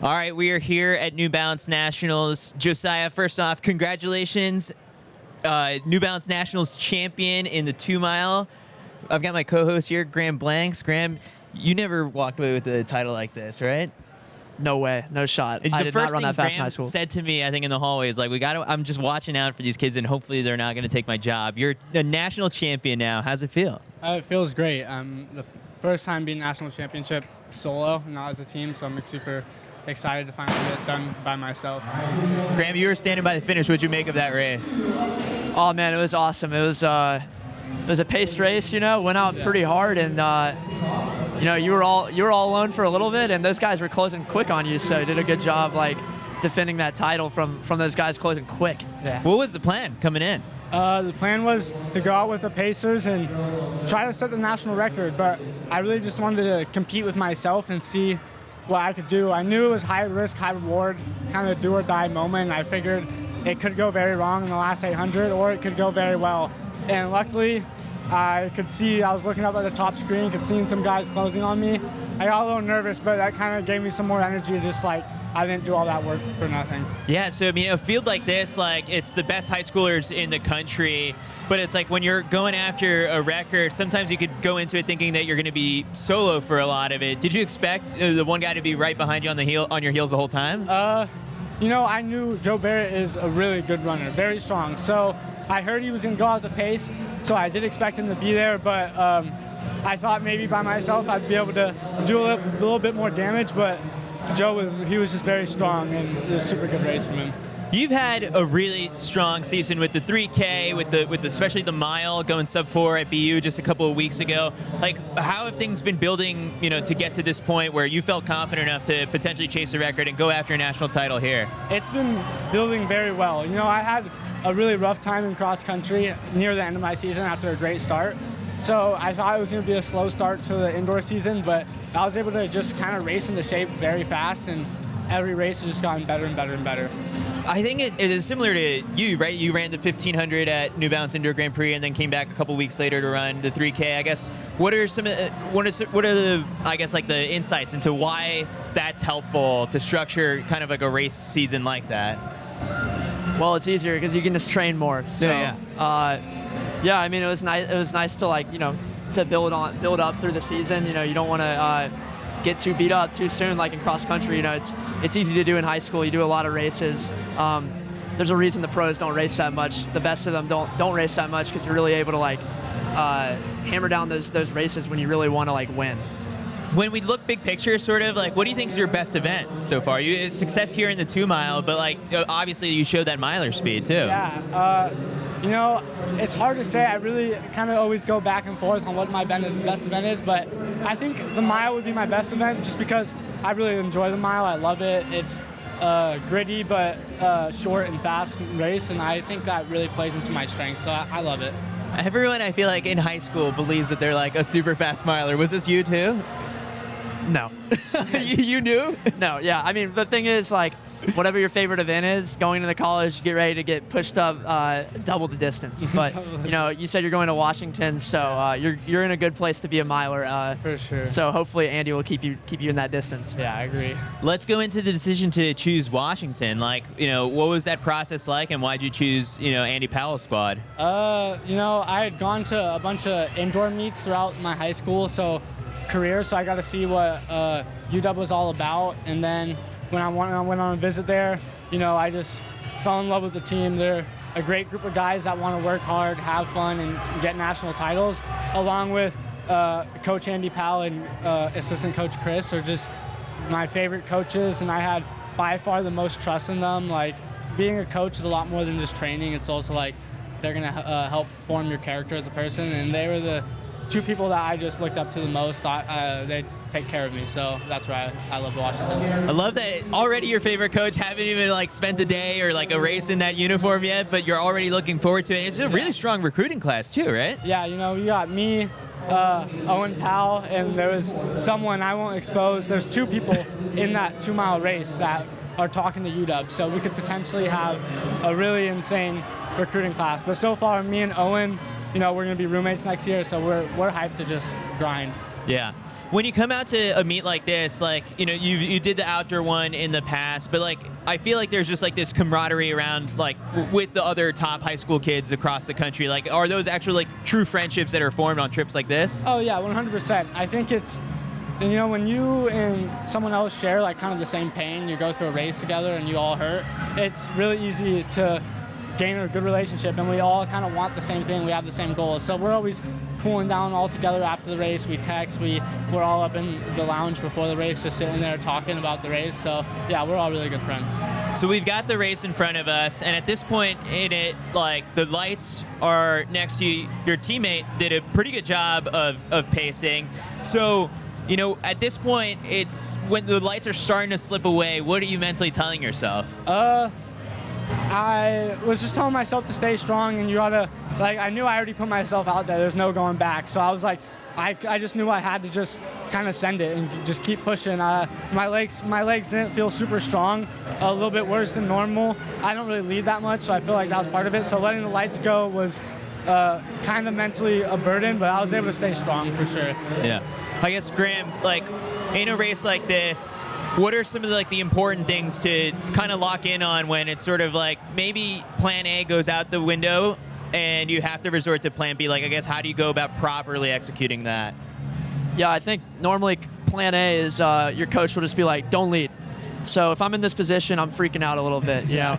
All right, we are here at New Balance Nationals. Josiah, first off, congratulations. New Balance Nationals champion in the 2-mile. I've got my co-host here, Graham Blanks. Graham, you never walked away with a title like this, right? No way, no shot. I did not run that fast in high school. Said to me, I think in the hallway, is like, I'm just watching out for these kids, and hopefully they're not going to take my job. You're a national champion now. How's it feel? It feels great. The first time being national championship solo, not as a team, so I'm super excited to finally get it done by myself. Graham, you were standing by the finish. What'd you make of that race? Oh man, it was awesome. It was a paced race. Went out pretty hard, and you were all alone for a little bit, and those guys were closing quick on you. So you did a good job, defending that title from those guys closing quick. Yeah. What was the plan coming in? The plan was to go out with the Pacers and try to set the national record, but I really just wanted to compete with myself and see what I could do. I knew it was high risk, high reward, kind of do or die moment. I figured it could go very wrong in the last 800, or it could go very well. And luckily, I was looking up at the top screen, could see some guys closing on me. I got a little nervous, but that kind of gave me some more energy, just I didn't do all that work for nothing. Yeah, so a field like this, it's the best high schoolers in the country, but it's like when you're going after a record, sometimes you could go into it thinking that you're going to be solo for a lot of it. Did you expect the one guy to be right behind you on your heels the whole time? I knew Joe Barrett is a really good runner, very strong. So I heard he was going to go out the pace, so I did expect him to be there, but I thought maybe by myself I'd be able to do a little bit more damage, but he was just very strong, and it was a super good race from him. You've had a really strong season with the 3K, with especially the mile, going sub-4 at BU just a couple of weeks ago. How have things been building, to get to this point where you felt confident enough to potentially chase a record and go after a national title here? It's been building very well. I had a really rough time in cross country near the end of my season after a great start. So I thought it was going to be a slow start to the indoor season, but I was able to just kind of race into shape very fast, and every race has just gotten better and better and better. I think it is similar to you, right? You ran the 1500 at New Balance Indoor Grand Prix, and then came back a couple weeks later to run the 3K. I guess what are the insights into why that's helpful to structure kind of like a race season like that? Well, it's easier because you can just train more. So, yeah. It was nice. It was nice to to build up through the season. You don't want to get too beat up too soon, like in cross country. It's easy to do in high school. You do a lot of races. There's a reason the pros don't race that much. The best of them don't race that much because you're really able to hammer down those races when you really want to win. When we look big picture, sort of, what do you think is your best event so far? You had success here in the 2-mile, but obviously you showed that miler speed too. Yeah. It's hard to say. I really kind of always go back and forth on what my best event is, but I think the mile would be my best event just because I really enjoy the mile. I love it. It's gritty but short and fast race, and I think that really plays into my strengths, so I love it. Everyone, I feel like, in high school believes that they're a super fast miler. Was this you too? No. You knew? No, yeah. The thing is, whatever your favorite event is, going into college, get ready to get pushed up double the distance. But, you said you're going to Washington, so you're in a good place to be a miler. For sure. So hopefully Andy will keep you in that distance. Yeah, I agree. Let's go into the decision to choose Washington. What was that process like, and why'd you choose, Andy Powell's squad? I had gone to a bunch of indoor meets throughout my high school career, so I got to see what UW was all about, and then when I went on a visit there, I just fell in love with the team. They're a great group of guys that want to work hard, have fun, and get national titles, along with Coach Andy Powell and assistant coach Chris are just my favorite coaches, and I had by far the most trust in them. Being a coach is a lot more than just training. It's also they're going to help form your character as a person, and they were the two people that I just looked up to the most. They take care of me, so that's why I love Washington. I love that already your favorite coach, haven't even spent a day or a race in that uniform yet, but you're already looking forward to it. It's a really strong recruiting class too, right? Yeah, you got me, Owen Powell, and there was someone I won't expose. There's two people in that 2-mile race that are talking to UW, so we could potentially have a really insane recruiting class. But so far, me and Owen, we're going to be roommates next year, so we're hyped to just grind. Yeah. when you come out to a meet like this, like, you know, you did the outdoor one in the past, but like I feel like there's just like this camaraderie around like with the other top high school kids across the country. Like, are those actually like true friendships that are formed on trips like this? Oh yeah, 100%. I think it's, you know, when you and someone else share like kind of the same pain, you go through a race together and you all hurt, it's really easy to gain a good relationship, and we all kind of want the same thing. We have the same goals, so we're always cooling down all together after the race. We text, we're all up in the lounge before the race, just sitting there talking about the race. So yeah, we're all really good friends. So we've got the race in front of us, and at this point in it, like, the lights are next to you. Your teammate did a pretty good job of pacing. So, you know, at this point, it's when the lights are starting to slip away, what are you mentally telling yourself? I was just telling myself to stay strong, and you gotta, like, I knew I already put myself out there. There's no going back. So I was like, I just knew I had to just kind of send it and just keep pushing. My legs didn't feel super strong, a little bit worse than normal. I don't really lead that much, so I feel like that was part of it. So letting the lights go was kind of mentally a burden, but I was able to stay strong for sure. Yeah. I guess, Graham, like, in a race like this, what are some of the important things to kind of lock in on when it's sort of like maybe plan A goes out the window and you have to resort to plan B? Like, I guess, how do you go about properly executing that? Yeah, I think normally plan A is your coach will just be like, don't lead. So if I'm in this position, I'm freaking out a little bit, you know.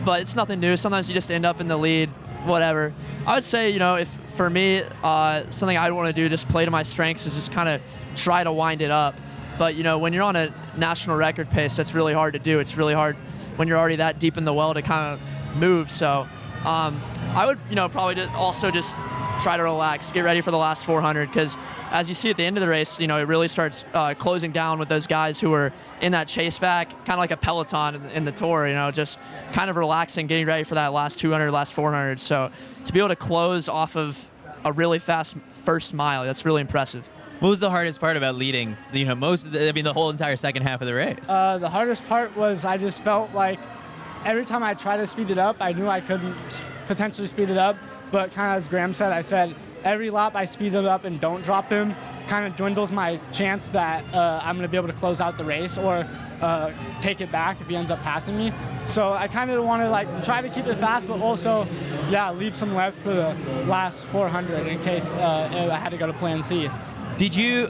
But it's nothing new. Sometimes you just end up in the lead, whatever. I would say, you know, if for me, something I'd want to do, just play to my strengths, is just kind of try to wind it up. But, you know, when you're on a national record pace, that's really hard to do. It's really hard when you're already that deep in the well to kind of move. So I would, you know, probably also just try to relax, get ready for the last 400, because as you see at the end of the race, you know, it really starts closing down with those guys who are in that chase back, kind of like a peloton in the tour, you know, just kind of relaxing, getting ready for that last 200, last 400. So to be able to close off of a really fast first mile, that's really impressive. What was the hardest part about leading, you know, the whole entire second half of the race? The hardest part was I just felt like every time I tried to speed it up, I knew I couldn't potentially speed it up. But kind of as Graham said, I said every lap I speed it up and don't drop him kind of dwindles my chance that I'm going to be able to close out the race or take it back if he ends up passing me. So I kind of want to like try to keep it fast, but also, yeah, leave some left for the last 400 in case I had to go to plan C. Did you,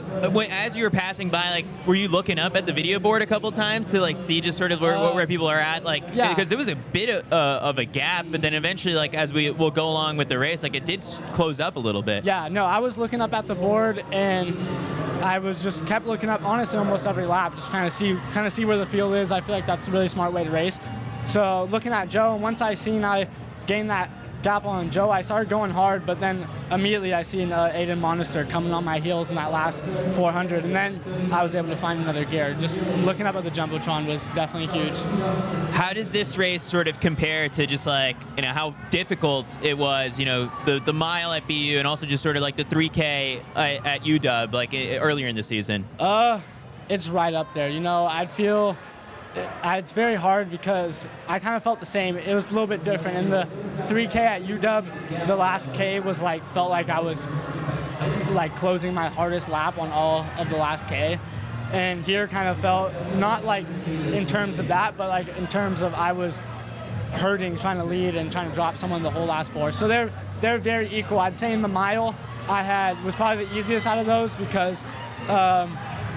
as you were passing by, like, were you looking up at the video board a couple times to like see just sort of where people are at? Like, yeah. Because it was a bit of a gap, but then eventually, like, as will go along with the race, like, it did close up a little bit. Yeah, no, I was looking up at the board, and I was just kept looking up, honestly, almost every lap, just trying to see where the field is. I feel like that's a really smart way to race. So looking at Joe, and once I gained that gap on Joe, I started going hard, but then immediately I seen Aiden Monistere coming on my heels in that last 400, and then I was able to find another gear. Just looking up at the Jumbotron was definitely huge. How does this race sort of compare to just like, you know, how difficult it was, you know, the mile at BU and also just sort of like the 3K at UW, like earlier in the season? It's right up there. You know, it's very hard because I kind of felt the same. It was a little bit different. In the 3K at UW, the last K was like, felt like I was like closing my hardest lap on all of the last K. And here kind of felt, not like in terms of that, but like in terms of I was hurting, trying to lead and trying to drop someone the whole last 4. So they're very equal. I'd say in the mile, was probably the easiest out of those because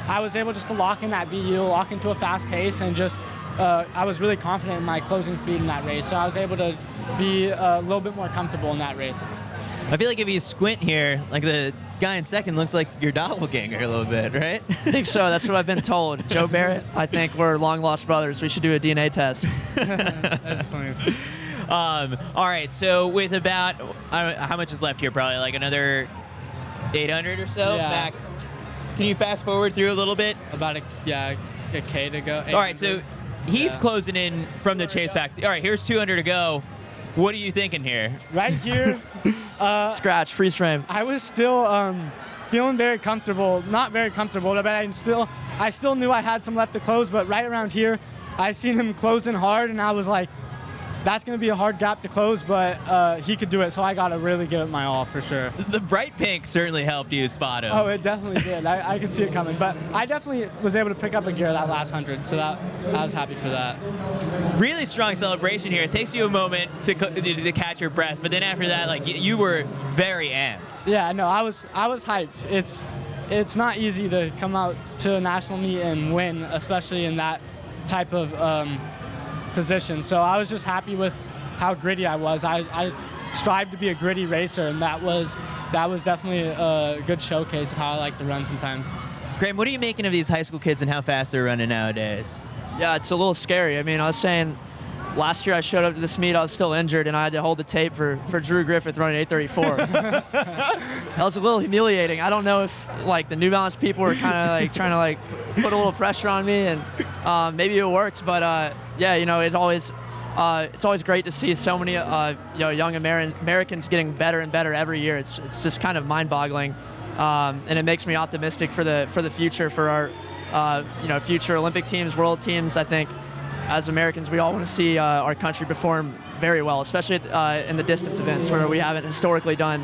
I was able just to lock in that BU, lock into a fast pace, and just I was really confident in my closing speed in that race. So I was able to be a little bit more comfortable in that race. I feel like if you squint here, like the guy in second looks like your doppelganger a little bit, right? I think so. That's what I've been told. Joe Barrett, I think we're long lost brothers. We should do a DNA test. That's funny. All right, so with about, how much is left here? Probably like another 800 or so back. Can you fast forward through a little bit? About a K to go. All right, so he's closing in from the chase back. All right, here's 200 to go. What are you thinking here? Right here, scratch, freeze frame. I was still feeling very comfortable. Not very comfortable, but I still knew I had some left to close. But right around here, I seen him closing hard, and I was like, that's going to be a hard gap to close, but he could do it, so I got to really give it my all for sure. The bright pink certainly helped you spot him. Oh, it definitely did. I could see it coming, but I definitely was able to pick up a gear that last 100, so I was happy for that. Really strong celebration here. It takes you a moment to catch your breath, but then after that, like you were very amped. Yeah, no, I was hyped. It's not easy to come out to a national meet and win, especially in that type of position. So I was just happy with how gritty I was. I strive to be a gritty racer, and that was definitely a good showcase of how I like to run sometimes. Graham, what are you making of these high school kids and how fast they're running nowadays? Yeah, it's a little scary. I mean, I was saying last year I showed up to this meet, I was still injured, and I had to hold the tape for Drew Griffith running 8:34. That was a little humiliating. I don't know if like the New Balance people were kind of like trying to like put a little pressure on me, and maybe it worked. But yeah, you know, it's always great to see so many young Americans getting better and better every year. It's just kind of mind-boggling, and it makes me optimistic for the future for our future Olympic teams, world teams. I think as Americans, we all want to see our country perform very well, especially in the distance events where we haven't historically done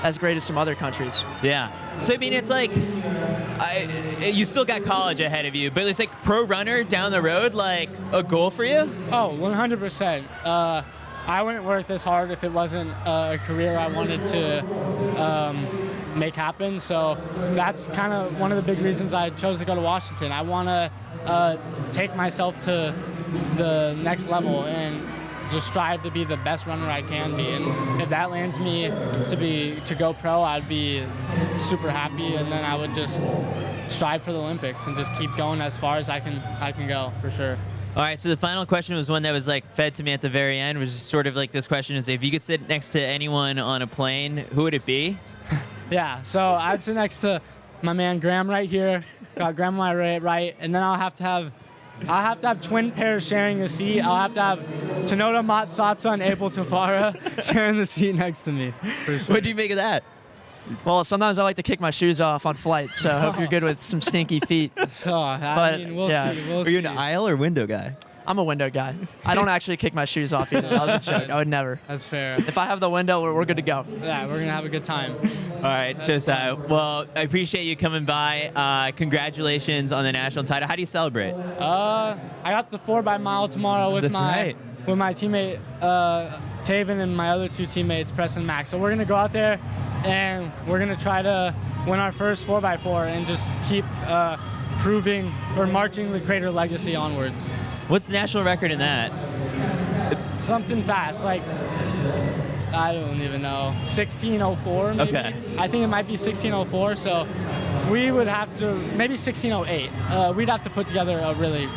as great as some other countries. Yeah. So, I mean, it's like you still got college ahead of you, but it's like pro runner down the road, like a goal for you? Oh, 100%. I wouldn't work this hard if it wasn't a career I wanted to make happen. So that's kind of one of the big reasons I chose to go to Washington. I want to take myself to the next level and just strive to be the best runner I can be. And if that lands me to go pro, I'd be super happy. And then I would just strive for the Olympics and just keep going as far as I can go, for sure. All right, so the final question was one that was like fed to me at the very end, which is sort of like this question is, if you could sit next to anyone on a plane, who would it be? Yeah, so I'd sit next to my man Graham right here, got Graham on my right, and then I'll have to have twin pairs sharing a seat. I'll have to have Tanoda Matsatsa and Abel Tafara sharing the seat next to me, for sure. What do you make of that? Well, sometimes I like to kick my shoes off on flights, so I hope you're good with some stinky feet. So, I mean, we'll see. Are you an aisle or window guy? I'm a window guy. I don't actually kick my shoes off either. That was a joke. I would never. That's fair. If I have the window, we're good to go. Yeah, we're going to have a good time. All right, Josiah. Well, I appreciate you coming by. Congratulations on the national title. How do you celebrate? I got the 4x-mile tomorrow with my teammate Taven and my other two teammates, Preston and Max. So we're going to go out there and we're going to try to win our first 4x4 and just keep proving or marching the Crater legacy onwards. What's the national record in that? It's something fast, like, I don't even know, 1604 maybe? Okay. I think it might be 1604, so we would have to, maybe 1608. We'd have to put together a really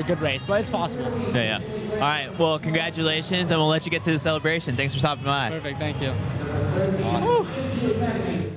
good race, but it's possible. Yeah. All right, well, congratulations, and we'll let you get to the celebration. Thanks for stopping by. Perfect, thank you. Awesome.